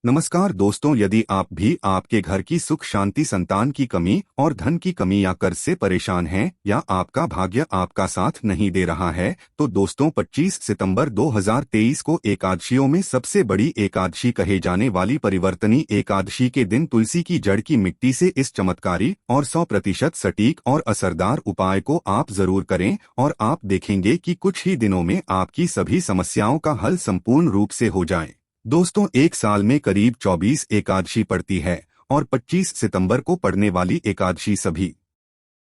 नमस्कार दोस्तों, यदि आप भी आपके घर की सुख शांति, संतान की कमी और धन की कमी या कर्ज से परेशान हैं या आपका भाग्य आपका साथ नहीं दे रहा है, तो दोस्तों 25 सितंबर 2023 को एकादशियों में सबसे बड़ी एकादशी कहे जाने वाली परिवर्तनी एकादशी के दिन तुलसी की जड़ की मिट्टी से इस चमत्कारी और 100% सटीक और असरदार उपाय को आप जरूर करें और आप देखेंगे कि कुछ ही दिनों में आपकी सभी समस्याओं का हल संपूर्ण रूप से हो जाए। दोस्तों, एक साल में करीब 24 एकादशी पड़ती है और 25 सितंबर को पड़ने वाली एकादशी सभी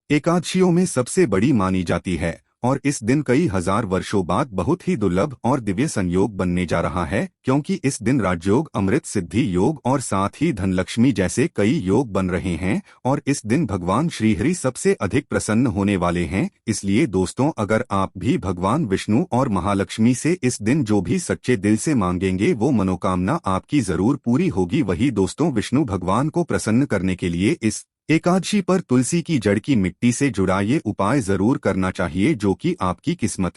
एकादशियों में सबसे बड़ी मानी जाती है और इस दिन कई हजार वर्षों बाद बहुत ही दुर्लभ और दिव्य संयोग बनने जा रहा है, क्योंकि इस दिन राजयोग, अमृत सिद्धि योग और साथ ही धनलक्ष्मी जैसे कई योग बन रहे हैं और इस दिन भगवान श्रीहरि सबसे अधिक प्रसन्न होने वाले हैं। इसलिए दोस्तों, अगर आप भी भगवान विष्णु और महालक्ष्मी से इस दिन जो भी सच्चे दिल से मांगेंगे वो मनोकामना आपकी जरूर पूरी होगी। वही दोस्तों, विष्णु भगवान को प्रसन्न करने के लिए इस एकादशी पर तुलसी की जड़ की मिट्टी से जुड़ा ये उपाय जरूर करना चाहिए, जो कि आपकी किस्मत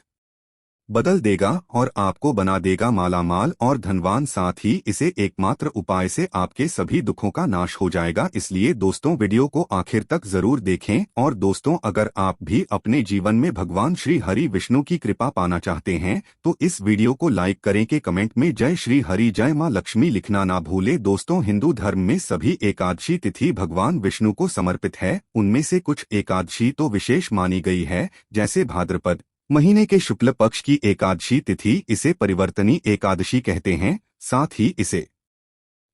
बदल देगा और आपको बना देगा मालामाल और धनवान। साथ ही इसे एकमात्र उपाय से आपके सभी दुखों का नाश हो जाएगा। इसलिए दोस्तों, वीडियो को आखिर तक जरूर देखें। और दोस्तों, अगर आप भी अपने जीवन में भगवान श्री हरि विष्णु की कृपा पाना चाहते हैं तो इस वीडियो को लाइक करें कि कमेंट में जय श्री हरि, जय माँ लक्ष्मी लिखना ना भूले। दोस्तों, हिंदू धर्म में सभी एकादशी तिथि भगवान विष्णु को समर्पित है। उनमें से कुछ एकादशी तो विशेष मानी गई है, जैसे भाद्रपद महीने के शुक्ल पक्ष की एकादशी तिथि, इसे परिवर्तनी एकादशी कहते हैं। साथ ही इसे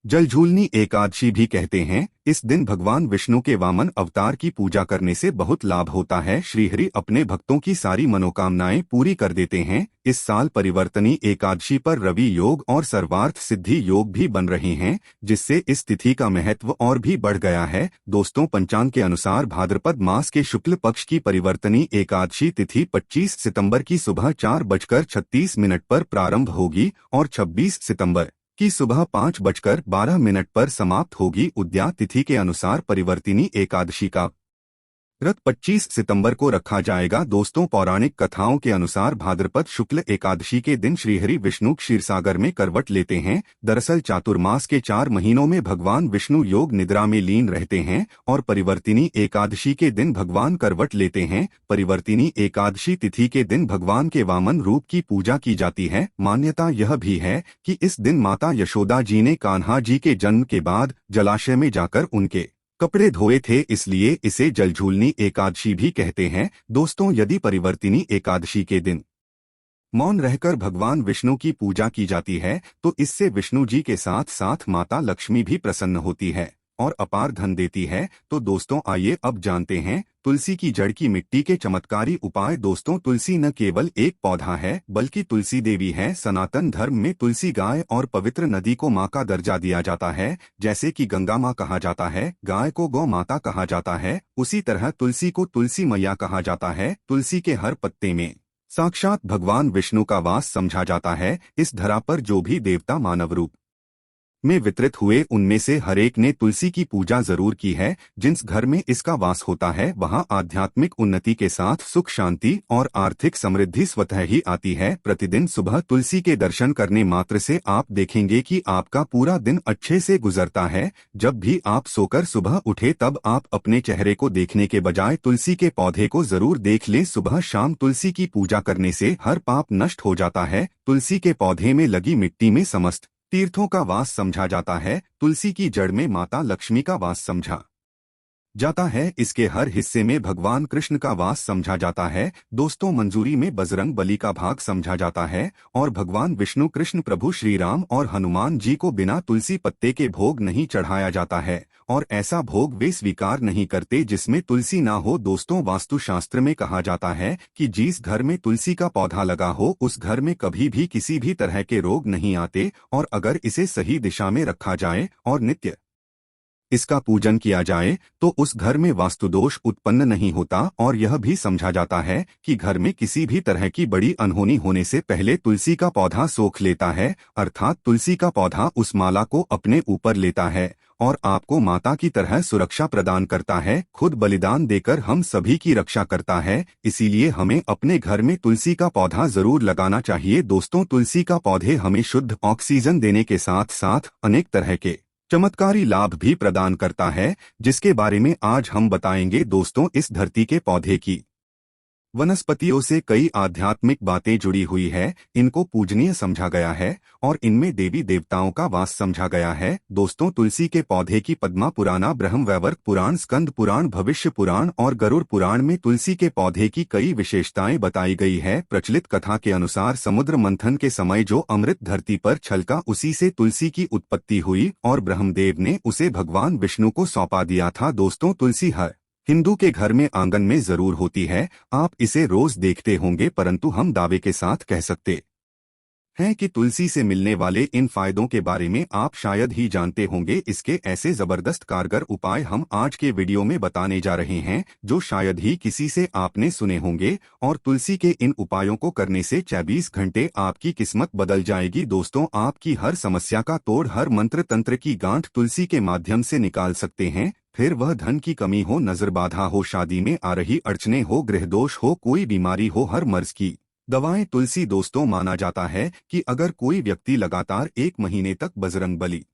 जलझूलनी एकादशी भी कहते हैं। इस दिन भगवान विष्णु के वामन अवतार की पूजा करने से बहुत लाभ होता है। श्रीहरि अपने भक्तों की सारी मनोकामनाएं पूरी कर देते हैं। इस साल परिवर्तनी एकादशी पर रवि योग और सर्वार्थ सिद्धि योग भी बन रहे हैं, जिससे इस तिथि का महत्व और भी बढ़ गया है। दोस्तों, पंचांग के अनुसार भाद्रपद मास के शुक्ल पक्ष की परिवर्तनी एकादशी तिथि 25 सितंबर की सुबह 4:36 पर प्रारंभ होगी और 26 सितंबर की सुबह 5:12 पर समाप्त होगी। उद्या तिथि के अनुसार परिवर्तिनी एकादशी का व्रत 25 सितंबर को रखा जाएगा। दोस्तों, पौराणिक कथाओं के अनुसार भाद्रपद शुक्ल एकादशी के दिन श्रीहरि विष्णु क्षीरसागर में करवट लेते हैं। दरअसल चातुर्मास के 4 महीनों में भगवान विष्णु योग निद्रा में लीन रहते हैं और परिवर्तिनी एकादशी के दिन भगवान करवट लेते हैं। परिवर्तिनी एकादशी तिथि के दिन भगवान के वामन रूप की पूजा की जाती है। मान्यता यह भी है कि इस दिन माता यशोदा जी ने कान्हा जी के जन्म के बाद जलाशय में जाकर उनके कपड़े धोए थे, इसलिए इसे जलझूलनी एकादशी भी कहते हैं। दोस्तों, यदि परिवर्तिनी एकादशी के दिन मौन रहकर भगवान विष्णु की पूजा की जाती है तो इससे विष्णु जी के साथ साथ माता लक्ष्मी भी प्रसन्न होती है और अपार धन देती है। तो दोस्तों, आइए अब जानते हैं तुलसी की जड़ की मिट्टी के चमत्कारी उपाय। दोस्तों, तुलसी न केवल एक पौधा है बल्कि तुलसी देवी है। सनातन धर्म में तुलसी गाय और पवित्र नदी को माँ का दर्जा दिया जाता है। जैसे कि गंगा माँ कहा जाता है, गाय को गौ माता कहा जाता है, उसी तरह तुलसी को तुलसी मैया कहा जाता है। तुलसी के हर पत्ते में साक्षात भगवान विष्णु का वास समझा जाता है। इस धरा पर जो भी देवता मानव रूप में वितरित हुए, उनमें से हर एक ने तुलसी की पूजा जरूर की है। जिस घर में इसका वास होता है वहां आध्यात्मिक उन्नति के साथ सुख शांति और आर्थिक समृद्धि स्वतः ही आती है। प्रतिदिन सुबह तुलसी के दर्शन करने मात्र से आप देखेंगे कि आपका पूरा दिन अच्छे से गुजरता है। जब भी आप सोकर सुबह उठे तब आप अपने चेहरे को देखने के बजाय तुलसी के पौधे को जरूर देख लें। सुबह शाम तुलसी की पूजा करने से हर पाप नष्ट हो जाता है। तुलसी के पौधे में लगी मिट्टी में समस्त तीर्थों का वास समझा जाता है। तुलसी की जड़ में माता लक्ष्मी का वास समझा जाता है। इसके हर हिस्से में भगवान कृष्ण का वास समझा जाता है। दोस्तों, मंजूरी में बजरंग बली का भाग समझा जाता है और भगवान विष्णु, कृष्ण प्रभु श्री राम और हनुमान जी को बिना तुलसी पत्ते के भोग नहीं चढ़ाया जाता है और ऐसा भोग वे स्वीकार नहीं करते जिसमें तुलसी ना हो। दोस्तों, वास्तुशास्त्र में कहा जाता है कि जिस घर में तुलसी का पौधा लगा हो उस घर में कभी भी किसी भी तरह के रोग नहीं आते और अगर इसे सही दिशा में रखा जाए और नित्य इसका पूजन किया जाए तो उस घर में वास्तुदोष उत्पन्न नहीं होता। और यह भी समझा जाता है कि घर में किसी भी तरह की बड़ी अनहोनी होने से पहले तुलसी का पौधा सोख लेता है, अर्थात तुलसी का पौधा उस माला को अपने ऊपर लेता है और आपको माता की तरह सुरक्षा प्रदान करता है। खुद बलिदान देकर हम सभी की रक्षा करता है। इसीलिए हमें अपने घर में तुलसी का पौधा जरूर लगाना चाहिए। दोस्तों, तुलसी का पौधे हमें शुद्ध ऑक्सीजन देने के साथ साथ अनेक तरह के चमत्कारी लाभ भी प्रदान करता है, जिसके बारे में आज हम बताएंगे। दोस्तों, इस धरती के पौधे की वनस्पतियों से कई आध्यात्मिक बातें जुड़ी हुई है। इनको पूजनीय समझा गया है और इनमें देवी देवताओं का वास समझा गया है। दोस्तों, तुलसी के पौधे की पद्मा पुराण, ब्रह्म वैवर्त पुराण, स्कंद पुराण, भविष्य पुराण और गरुड़ पुराण में तुलसी के पौधे की कई विशेषताएं बताई गई है। प्रचलित कथा के अनुसार समुद्र मंथन के समय जो अमृत धरती पर छलका, उसी से तुलसी की उत्पत्ति हुई और ब्रह्मदेव ने उसे भगवान विष्णु को सौंपा दिया था। दोस्तों, तुलसी हर हिंदू के घर में आंगन में जरूर होती है। आप इसे रोज देखते होंगे, परंतु हम दावे के साथ कह सकते हैं कि तुलसी से मिलने वाले इन फायदों के बारे में आप शायद ही जानते होंगे। इसके ऐसे जबरदस्त कारगर उपाय हम आज के वीडियो में बताने जा रहे हैं, जो शायद ही किसी से आपने सुने होंगे। और तुलसी के इन उपायों को करने से 24 घंटे आपकी किस्मत बदल जाएगी। दोस्तों, आपकी हर समस्या का तोड़, हर मंत्र तंत्र की गांठ तुलसी के माध्यम से निकाल सकते हैं। फिर वह धन की कमी हो, नजर बाधा हो, शादी में आ रही अड़चने हो, गृह दोष हो, कोई बीमारी हो, हर मर्ज की दवाएं तुलसी। दोस्तों, माना जाता है कि अगर कोई व्यक्ति लगातार 1 महीने तक बजरंगबली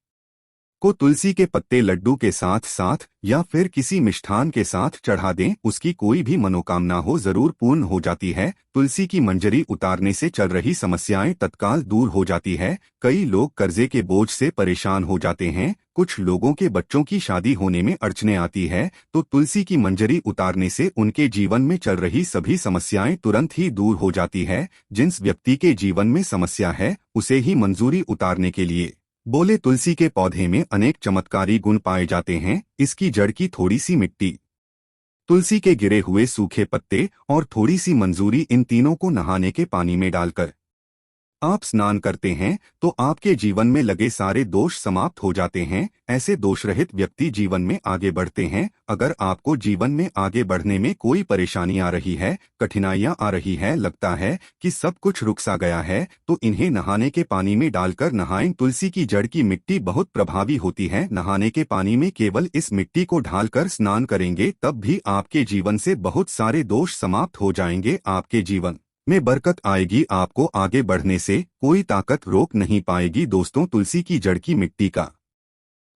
को तुलसी के पत्ते लड्डू के साथ साथ या फिर किसी मिष्ठान के साथ चढ़ा दें, उसकी कोई भी मनोकामना हो जरूर पूर्ण हो जाती है। तुलसी की मंजरी उतारने से चल रही समस्याएं तत्काल दूर हो जाती है। कई लोग कर्जे के बोझ से परेशान हो जाते हैं, कुछ लोगों के बच्चों की शादी होने में अड़चने आती है, तो तुलसी की मंजरी उतारने से उनके जीवन में चल रही सभी समस्याएं तुरंत ही दूर हो जाती है। जिस व्यक्ति के जीवन में समस्या है, उसे ही मंजूरी उतारने के लिए बोले। तुलसी के पौधे में अनेक चमत्कारी गुण पाए जाते हैं। इसकी जड़ की थोड़ी सी मिट्टी, तुलसी के गिरे हुए सूखे पत्ते और थोड़ी सी मंजूरी, इन तीनों को नहाने के पानी में डालकर आप स्नान करते हैं तो आपके जीवन में लगे सारे दोष समाप्त हो जाते हैं। ऐसे दोष रहित व्यक्ति जीवन में आगे बढ़ते हैं। अगर आपको जीवन में आगे बढ़ने में कोई परेशानी आ रही है, कठिनाइयां आ रही है, लगता है कि सब कुछ रुक सा गया है, तो इन्हें नहाने के पानी में डालकर नहाएं। तुलसी की जड़ की मिट्टी बहुत प्रभावी होती है। नहाने के पानी में केवल इस मिट्टी को ढालकर स्नान करेंगे, तब भी आपके जीवन से बहुत सारे दोष समाप्त हो जाएंगे। आपके जीवन में बरकत आएगी। आपको आगे बढ़ने से कोई ताकत रोक नहीं पाएगी। दोस्तों, तुलसी की जड़ की मिट्टी का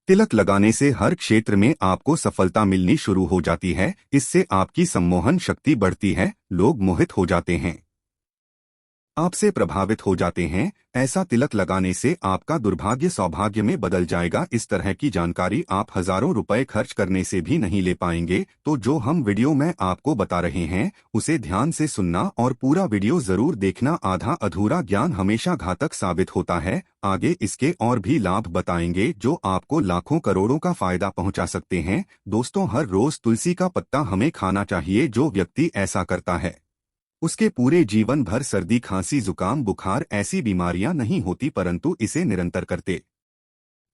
तिलक लगाने से हर क्षेत्र में आपको सफलता मिलनी शुरू हो जाती है। इससे आपकी सम्मोहन शक्ति बढ़ती है, लोग मोहित हो जाते हैं, आपसे प्रभावित हो जाते हैं। ऐसा तिलक लगाने से आपका दुर्भाग्य सौभाग्य में बदल जाएगा। इस तरह की जानकारी आप हजारों रुपए खर्च करने से भी नहीं ले पाएंगे। तो जो हम वीडियो में आपको बता रहे हैं, उसे ध्यान से सुनना और पूरा वीडियो जरूर देखना। आधा अधूरा ज्ञान हमेशा घातक साबित होता है। आगे इसके और भी लाभ बताएंगे जो आपको लाखों करोड़ों का फायदा पहुंचा सकते हैं। दोस्तों, हर रोज तुलसी का पत्ता हमें खाना चाहिए। जो व्यक्ति ऐसा करता है, उसके पूरे जीवन भर सर्दी, खांसी, जुकाम, बुखार ऐसी बीमारियां नहीं होती, परंतु इसे निरंतर करते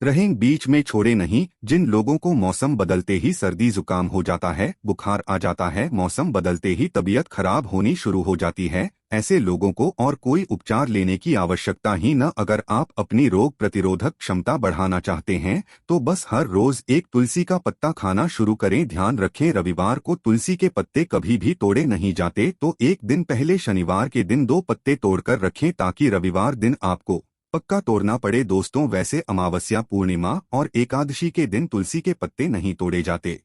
रहें, बीच में छोड़े नहीं। जिन लोगों को मौसम बदलते ही सर्दी जुकाम हो जाता है, बुखार आ जाता है, मौसम बदलते ही तबीयत खराब होनी शुरू हो जाती है, ऐसे लोगों को और कोई उपचार लेने की आवश्यकता ही न। अगर आप अपनी रोग प्रतिरोधक क्षमता बढ़ाना चाहते हैं, तो बस हर रोज एक तुलसी का पत्ता खाना शुरू करें। ध्यान रखें, रविवार को तुलसी के पत्ते कभी भी तोड़े नहीं जाते, तो एक दिन पहले शनिवार के दिन 2 पत्ते तोड़कर रखें, ताकि रविवार दिन आपको पक्का तोड़ना पड़े। दोस्तों, वैसे अमावस्या, पूर्णिमा और एकादशी के दिन तुलसी के पत्ते नहीं तोड़े जाते,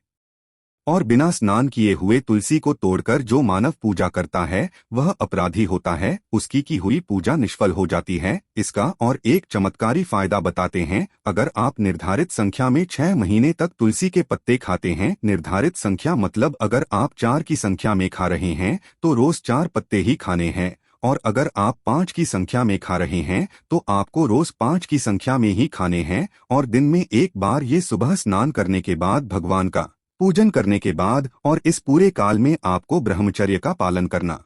और बिना स्नान किए हुए तुलसी को तोड़कर जो मानव पूजा करता है, वह अपराधी होता है। उसकी की हुई पूजा निष्फल हो जाती है। इसका और एक चमत्कारी फायदा बताते हैं। अगर आप निर्धारित संख्या में 6 महीने तक तुलसी के पत्ते खाते हैं, निर्धारित संख्या मतलब अगर आप 4 की संख्या में खा रहे हैं, तो रोज 4 पत्ते ही खाने हैं, और अगर आप 5 की संख्या में खा रहे हैं, तो आपको रोज 5 की संख्या में ही खाने हैं। और दिन में एक बार ये सुबह स्नान करने के बाद, भगवान का पूजन करने के बाद, और इस पूरे काल में आपको ब्रह्मचर्य का पालन करना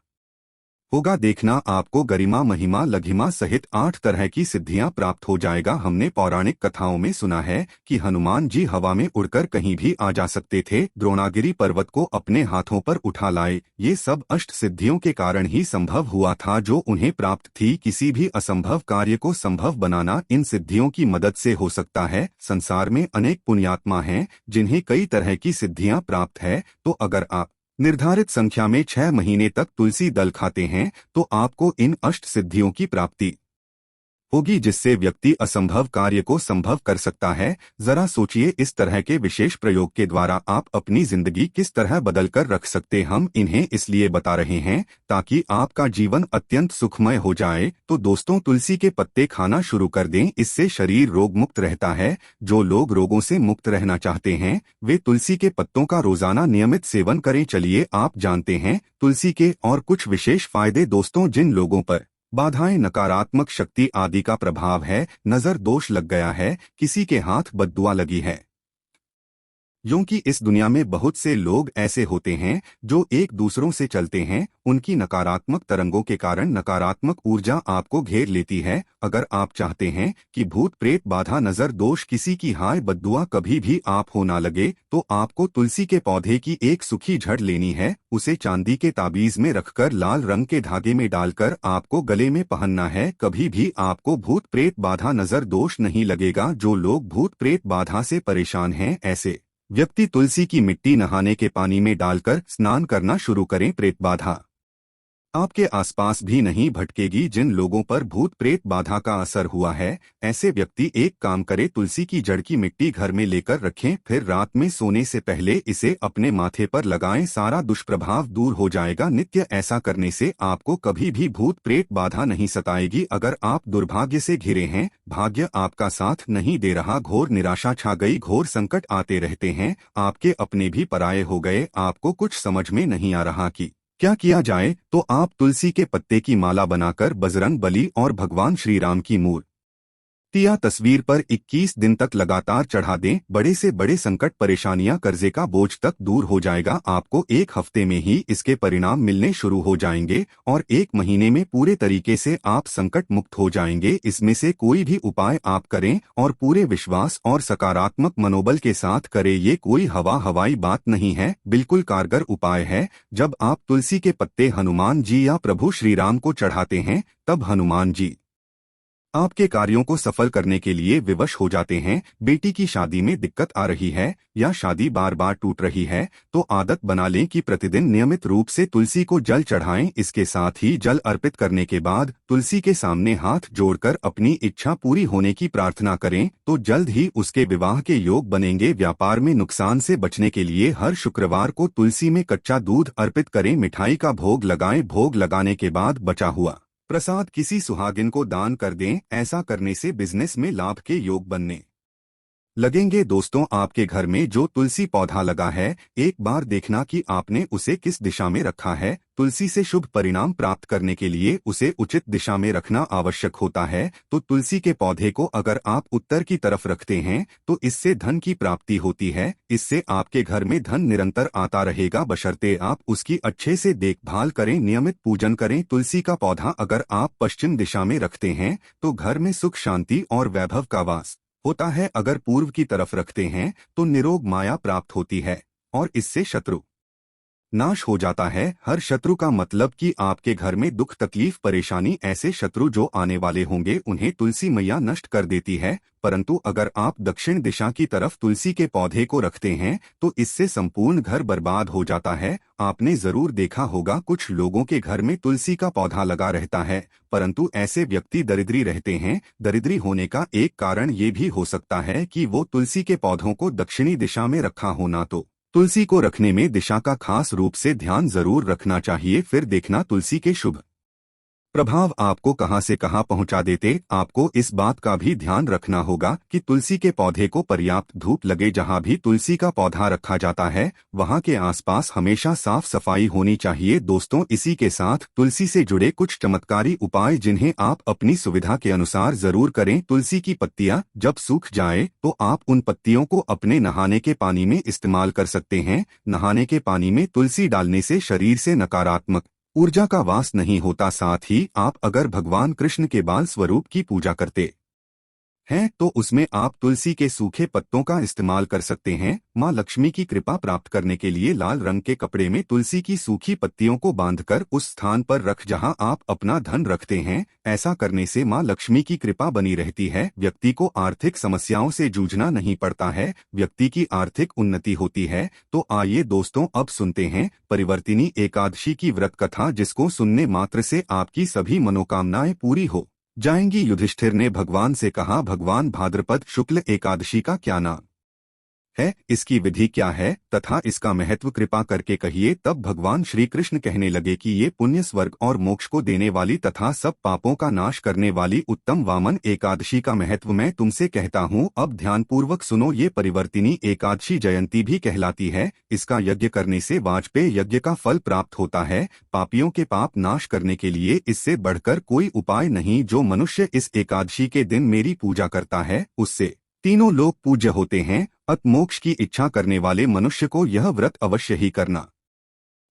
होगा। देखना आपको गरिमा महिमा लघिमा सहित 8 तरह की सिद्धियां प्राप्त हो जाएगा। हमने पौराणिक कथाओं में सुना है कि हनुमान जी हवा में उड़कर कहीं भी आ जा सकते थे, द्रोणागिरी पर्वत को अपने हाथों पर उठा लाए। ये सब अष्ट सिद्धियों के कारण ही संभव हुआ था जो उन्हें प्राप्त थी। किसी भी असंभव कार्य को संभव बनाना इन सिद्धियों की मदद से हो सकता है। संसार में अनेक पुण्यात्मा हैं जिन्हें कई तरह की सिद्धियां प्राप्त है। तो अगर आप निर्धारित संख्या में 6 महीने तक तुलसी दल खाते हैं तो आपको इन अष्ट सिद्धियों की प्राप्ति होगी, जिससे व्यक्ति असंभव कार्य को संभव कर सकता है। जरा सोचिए, इस तरह के विशेष प्रयोग के द्वारा आप अपनी जिंदगी किस तरह बदल कर रख सकते। हम इन्हें इसलिए बता रहे हैं ताकि आपका जीवन अत्यंत सुखमय हो जाए। तो दोस्तों, तुलसी के पत्ते खाना शुरू कर दें, इससे शरीर रोग मुक्त रहता है। जो लोग रोगों से मुक्त रहना चाहते हैं वे तुलसी के पत्तों का रोजाना नियमित सेवन करें। चलिए आप जानते हैं तुलसी के और कुछ विशेष फायदे। दोस्तों, जिन लोगों पर बाधाएं, नकारात्मक शक्ति आदि का प्रभाव है, नजर दोष लग गया है, किसी के हाथ बद्दुआ लगी है, क्योंकि इस दुनिया में बहुत से लोग ऐसे होते हैं जो एक दूसरों से चलते हैं, उनकी नकारात्मक तरंगों के कारण नकारात्मक ऊर्जा आपको घेर लेती है। अगर आप चाहते हैं कि भूत प्रेत बाधा नजर दोष किसी की हाय बद्दुआ कभी भी आप हो ना लगे, तो आपको तुलसी के पौधे की एक सूखी जड़ लेनी है। उसे चांदी के ताबीज में रखकर लाल रंग के धागे में डालकर आपको गले में पहनना है। कभी भी आपको भूत प्रेत बाधा नजर दोष नहीं लगेगा। जो लोग भूत प्रेत बाधा से परेशान हैं, ऐसे व्यक्ति तुलसी की मिट्टी नहाने के पानी में डालकर स्नान करना शुरू करें। प्रेत बाधा आपके आसपास भी नहीं भटकेगी। जिन लोगों पर भूत प्रेत बाधा का असर हुआ है, ऐसे व्यक्ति एक काम करे, तुलसी की जड़ की मिट्टी घर में लेकर रखें, फिर रात में सोने से पहले इसे अपने माथे पर लगाएं। सारा दुष्प्रभाव दूर हो जाएगा। नित्य ऐसा करने से आपको कभी भी भूत प्रेत बाधा नहीं सताएगी। अगर आप दुर्भाग्य से घिरे हैं, भाग्य आपका साथ नहीं दे रहा, घोर निराशा छा गई, घोर संकट आते रहते हैं, आपके अपने भी पराये हो गए, आपको कुछ समझ में नहीं आ रहा कि क्या किया जाए, तो आप तुलसी के पत्ते की माला बनाकर बजरंग बली और भगवान श्री राम की मूर्ति या तस्वीर पर 21 दिन तक लगातार चढ़ा दें। बड़े से बड़े संकट, परेशानियां, कर्जे का बोझ तक दूर हो जाएगा। आपको एक हफ्ते में ही इसके परिणाम मिलने शुरू हो जाएंगे और 1 महीने में पूरे तरीके से आप संकट मुक्त हो जाएंगे। इसमें से कोई भी उपाय आप करें और पूरे विश्वास और सकारात्मक मनोबल के साथ करें। ये कोई हवाई बात नहीं है, बिल्कुल कारगर उपाय है। जब आप तुलसी के पत्ते हनुमान जी या प्रभु श्री राम को चढ़ाते हैं, तब हनुमान जी आपके कार्यों को सफल करने के लिए विवश हो जाते हैं। बेटी की शादी में दिक्कत आ रही है या शादी बार बार टूट रही है, तो आदत बना लें कि प्रतिदिन नियमित रूप से तुलसी को जल चढ़ाएं। इसके साथ ही जल अर्पित करने के बाद तुलसी के सामने हाथ जोड़कर अपनी इच्छा पूरी होने की प्रार्थना करें, तो जल्द ही उसके विवाह के योग बनेंगे। व्यापार में नुकसान से बचने के लिए हर शुक्रवार को तुलसी में कच्चा दूध अर्पित करें, मिठाई का भोग लगाएं। भोग लगाने के बाद बचा हुआ प्रसाद किसी सुहागिन को दान कर दें। ऐसा करने से बिजनेस में लाभ के योग बनने लगेंगे। दोस्तों, आपके घर में जो तुलसी पौधा लगा है, एक बार देखना कि आपने उसे किस दिशा में रखा है। तुलसी से शुभ परिणाम प्राप्त करने के लिए उसे उचित दिशा में रखना आवश्यक होता है। तो तुलसी के पौधे को अगर आप उत्तर की तरफ रखते हैं तो इससे धन की प्राप्ति होती है। इससे आपके घर में धन निरंतर आता रहेगा, बशर्ते आप उसकी अच्छे से देखभाल करें, नियमित पूजन करें। तुलसी का पौधा अगर आप पश्चिम दिशा में रखते हैं तो घर में सुख, शांति और वैभव का वास होता है। अगर पूर्व की तरफ रखते हैं तो निरोग माया प्राप्त होती है और इससे शत्रु नाश हो जाता है। हर शत्रु का मतलब कि आपके घर में दुख, तकलीफ, परेशानी, ऐसे शत्रु जो आने वाले होंगे उन्हें तुलसी मैया नष्ट कर देती है। परंतु अगर आप दक्षिण दिशा की तरफ तुलसी के पौधे को रखते हैं तो इससे संपूर्ण घर बर्बाद हो जाता है। आपने जरूर देखा होगा, कुछ लोगों के घर में तुलसी का पौधा लगा रहता है, परंतु ऐसे व्यक्ति दरिद्री रहते हैं। दरिद्री होने का एक कारण ये भी हो सकता है कि वो तुलसी के पौधों को दक्षिणी दिशा में रखा होना। तो तुलसी को रखने में दिशा का खास रूप से ध्यान जरूर रखना चाहिए। फिर देखना तुलसी के शुभ प्रभाव आपको कहां से कहां पहुंचा देते। आपको इस बात का भी ध्यान रखना होगा कि तुलसी के पौधे को पर्याप्त धूप लगे। जहां भी तुलसी का पौधा रखा जाता है वहां के आसपास हमेशा साफ सफाई होनी चाहिए। दोस्तों, इसी के साथ तुलसी से जुड़े कुछ चमत्कारी उपाय जिन्हें आप अपनी सुविधा के अनुसार जरूर करें। तुलसी की पत्तियां जब सूख जाए तो आप उन पत्तियों को अपने नहाने के पानी में इस्तेमाल कर सकते हैं। नहाने के पानी में तुलसी डालने से शरीर से नकारात्मक ऊर्जा का वास नहीं होता। साथ ही आप अगर भगवान कृष्ण के बाल स्वरूप की पूजा करते हैं तो उसमें आप तुलसी के सूखे पत्तों का इस्तेमाल कर सकते हैं। माँ लक्ष्मी की कृपा प्राप्त करने के लिए लाल रंग के कपड़े में तुलसी की सूखी पत्तियों को बांधकर उस स्थान पर रख जहां आप अपना धन रखते हैं। ऐसा करने से माँ लक्ष्मी की कृपा बनी रहती है। व्यक्ति को आर्थिक समस्याओं से जूझना नहीं पड़ता है, व्यक्ति की आर्थिक उन्नति होती है। तो आइए दोस्तों, अब सुनते हैं परिवर्तिनी एकादशी की व्रत कथा, जिसको सुनने मात्र से आपकी सभी मनोकामनाएं पूरी हो जाएंगी। युधिष्ठिर ने भगवान से कहा, भगवान, भाद्रपद शुक्ल एकादशी का क्या नाम है, इसकी विधि क्या है तथा इसका महत्व कृपा करके कहिए। तब भगवान श्री कृष्ण कहने लगे कि ये पुण्य, स्वर्ग और मोक्ष को देने वाली तथा सब पापों का नाश करने वाली उत्तम वामन एकादशी का महत्व मैं तुमसे कहता हूँ। अब ध्यानपूर्वक सुनो। ये परिवर्तिनी एकादशी जयंती भी कहलाती है। इसका यज्ञ करने से वाजपेय यज्ञ का फल प्राप्त होता है। पापियों के पाप नाश करने के लिए इससे बढ़कर कोई उपाय नहीं। जो मनुष्य इस एकादशी के दिन मेरी पूजा करता है उससे तीनों लोग पूज्य होते हैं। अत मोक्ष की इच्छा करने वाले मनुष्य को यह व्रत अवश्य ही करना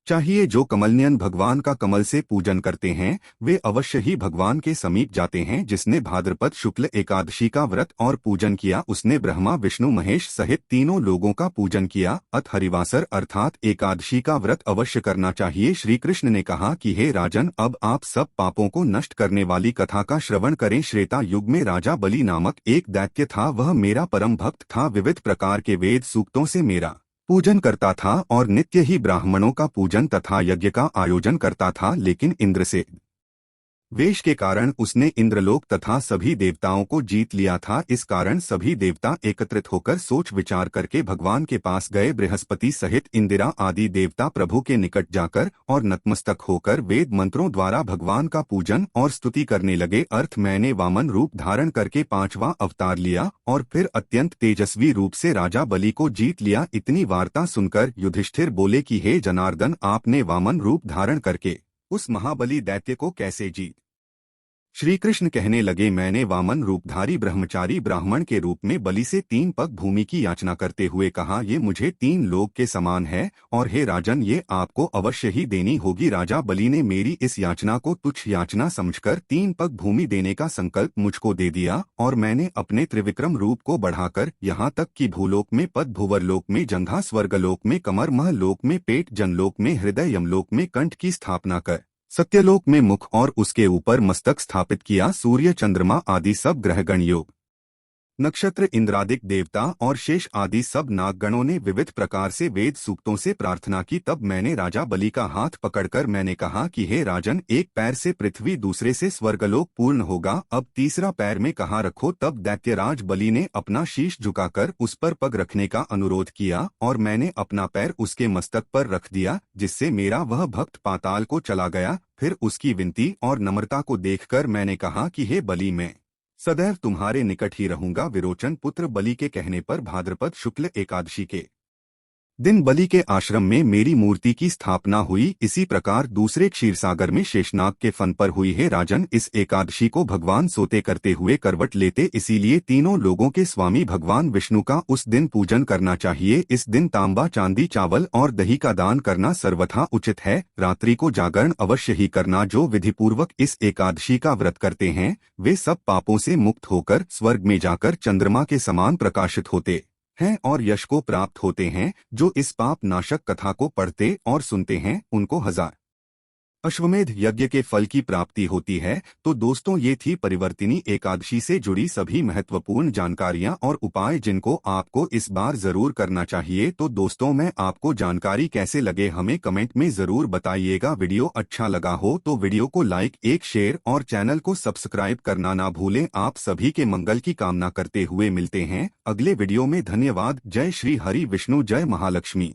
चाहिए। जो कमलनयन भगवान का कमल से पूजन करते हैं वे अवश्य ही भगवान के समीप जाते हैं। जिसने भाद्रपद शुक्ल एकादशी का व्रत और पूजन किया उसने ब्रह्मा, विष्णु, महेश सहित तीनों लोगों का पूजन किया। अत हरिवासर अर्थात एकादशी का व्रत अवश्य करना चाहिए। श्री कृष्ण ने कहा कि हे राजन, अब आप सब पापों को नष्ट करने वाली कथा का श्रवण करें। त्रेता युग में राजा बलि नामक एक दैत्य था। वह मेरा परम भक्त था। विविध प्रकार के वेद सूक्तों से मेरा पूजन करता था और नित्य ही ब्राह्मणों का पूजन तथा यज्ञ का आयोजन करता था। लेकिन इंद्र से वेश के कारण उसने इंद्रलोक तथा सभी देवताओं को जीत लिया था। इस कारण सभी देवता एकत्रित होकर सोच विचार करके भगवान के पास गए। बृहस्पति सहित इंदिरा आदि देवता प्रभु के निकट जाकर और नतमस्तक होकर वेद मंत्रों द्वारा भगवान का पूजन और स्तुति करने लगे। अर्थ, मैंने वामन रूप धारण करके 5वां अवतार लिया और फिर अत्यंत तेजस्वी रूप से राजा बलि को जीत लिया। इतनी वार्ता सुनकर युधिष्ठिर बोले कि हे जनार्दन, आपने वामन रूप धारण करके उस महाबली दैत्य को कैसे जीत? श्री कृष्ण कहने लगे, मैंने वामन रूपधारी ब्रह्मचारी ब्राह्मण के रूप में बलि से 3 पग भूमि की याचना करते हुए कहा, ये मुझे 3 लोक के समान है और हे राजन, ये आपको अवश्य ही देनी होगी। राजा बलि ने मेरी इस याचना को तुच्छ याचना समझकर 3 पग भूमि देने का संकल्प मुझको दे दिया और मैंने अपने त्रिविक्रम रूप को बढ़ाकर यहाँ तक कि भूलोक में पद, भुवरलोक में जंघा, स्वर्गलोक में कमर, महलोक में पेट, जनलोक में हृदय, यमलोक में कंठ की स्थापना कर सत्यलोक में मुख और उसके ऊपर मस्तक स्थापित किया। सूर्य, चंद्रमा आदि सब ग्रहगण, योग, नक्षत्र, इंद्रादिक देवता और शेष आदि सब नागगणों ने विविध प्रकार से वेद सूक्तों से प्रार्थना की। तब मैंने राजा बलि का हाथ पकड़कर मैंने कहा कि हे राजन, एक पैर से पृथ्वी, दूसरे से स्वर्गलोक पूर्ण होगा। अब तीसरा पैर में कहाँ रखो। तब दैत्यराज बलि ने अपना शीश झुकाकर उस पर पग रखने का अनुरोध किया और मैंने अपना पैर उसके मस्तक पर रख दिया, जिससे मेरा वह भक्त पाताल को चला गया। फिर उसकी विनती और नम्रता को देखकर मैंने कहा कि हे बलि, मैं सदैव तुम्हारे निकट ही रहूंगा। विरोचन पुत्र बलि के कहने पर भाद्रपद शुक्ल एकादशी के दिन बलि के आश्रम में मेरी मूर्ति की स्थापना हुई। इसी प्रकार दूसरे क्षीरसागर में शेषनाग के फन पर हुई। है राजन, इस एकादशी को भगवान सोते करते हुए करवट लेते, इसीलिए तीनों लोगों के स्वामी भगवान विष्णु का उस दिन पूजन करना चाहिए। इस दिन तांबा, चांदी, चावल और दही का दान करना सर्वथा उचित है। रात्रि को जागरण अवश्य ही करना। जो विधिपूर्वक इस एकादशी का व्रत करते हैं वे सब पापों से मुक्त होकर स्वर्ग में जाकर चंद्रमा के समान प्रकाशित होते हैं और यश को प्राप्त होते हैं। जो इस पाप नाशक कथा को पढ़ते और सुनते हैं उनको 1000 अश्वमेध यज्ञ के फल की प्राप्ति होती है। तो दोस्तों, ये थी परिवर्तिनी एकादशी से जुड़ी सभी महत्वपूर्ण जानकारियां और उपाय जिनको आपको इस बार जरूर करना चाहिए। तो दोस्तों, मैं आपको जानकारी कैसे लगे हमें कमेंट में जरूर बताइएगा। वीडियो अच्छा लगा हो तो वीडियो को लाइक, एक शेयर और चैनल को सब्सक्राइब करना ना भूलें। आप सभी के मंगल की कामना करते हुए मिलते हैं अगले वीडियो में। धन्यवाद। जय श्री हरि विष्णु, जय महालक्ष्मी।